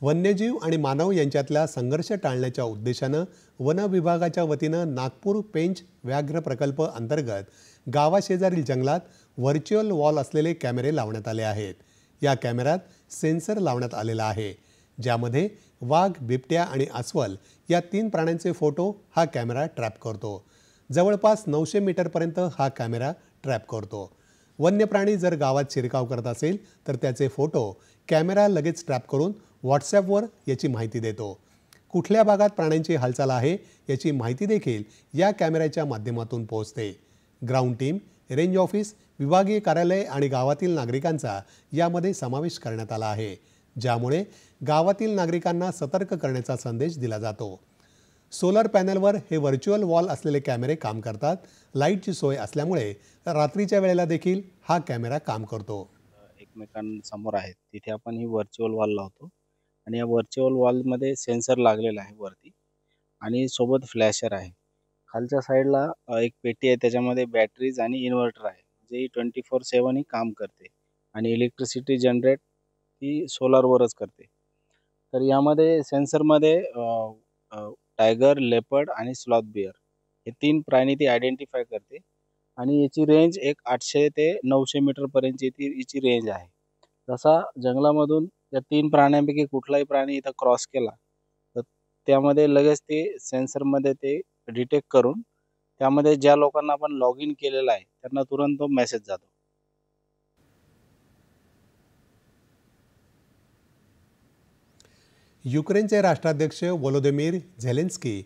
वन्यजीव आणि मानव यांच्यातला संघर्ष टाळण्याच्या उद्देशानं वन विभागाच्या वतीनं नागपूर पेंच व्याघ्र प्रकल्प अंतर्गत गावाशेजारील जंगलात व्हर्च्युअल वॉल असलेले कॅमेरे लावण्यात आले आहेत। या कॅमेऱ्यात सेन्सर लावण्यात आलेला आहे, ज्यामध्ये वाघ, बिबट्या आणि अस्वल या 3 प्राण्यांचे फोटो हा कॅमेरा ट्रॅप करतो। जवळपास 900 मीटरपर्यंत हा कॅमेरा ट्रॅप करतो। वन्य प्राणी जर गावात शिरकाव करत असेल तर त्याचे फोटो कॅमेरा लगेच ट्रॅप करून व्हॉट्सॲपवर याची माहिती देतो। कुठल्या भागात प्राण्यांची हालचाल आहे याची माहिती देखील या कॅमेऱ्याच्या माध्यमातून पोहोचते। ग्राउंड टीम, रेंज ऑफिस, विभागीय कार्यालय आणि गावातील नागरिकांचा यामध्ये समावेश करण्यात आला आहे, ज्यामुळे गावातील नागरिकांना सतर्क करण्याचा संदेश दिला जातो। सोलर पॅनलवर हे व्हर्च्युअल वॉल असलेले कॅमेरे काम करतात। लाईटची सोय असल्यामुळे रात्रीच्या वेळेला देखील हा कॅमेरा काम करतो। एकमेकांसमोर आहेत तिथे आपण ही व्हर्च्युअल वॉल लावतो आणि या व्हर्च्युअल वॉलमध्ये सेन्सर लागलेला आहे वरती आणि सोबत फ्लॅशर आहे। खालच्या साईडला एक पेटी आहे, त्याच्यामध्ये बॅटरीज आणि इन्व्हर्टर आहे, जे 24/7 ही काम करते आणि इलेक्ट्रिसिटी जनरेट ही सोलारवरच करते। तर यामध्ये सेन्सरमध्ये टायगर, लेपर्ड आणि स्लॉथ बिअर हे 3 प्राणी ती आयडेंटिफाय करते आणि याची रेंज एक 800 ते 900 मीटरपर्यंतची याची रेंज आहे। जसा जंगलामधून या 3 प्राण्यांपैकी कुठलाही प्राणी इथं क्रॉस केला तर त्यामध्ये लगेच ते सेन्सरमध्ये ते डिटेक्ट करून त्यामध्ये ज्या लोकांना आपण लॉग इन केलेलं आहे त्यांना तुरंत तो मेसेज जातो। युक्रेनचे राष्ट्राध्यक्ष व्लोदिमीर झेलेन्स्की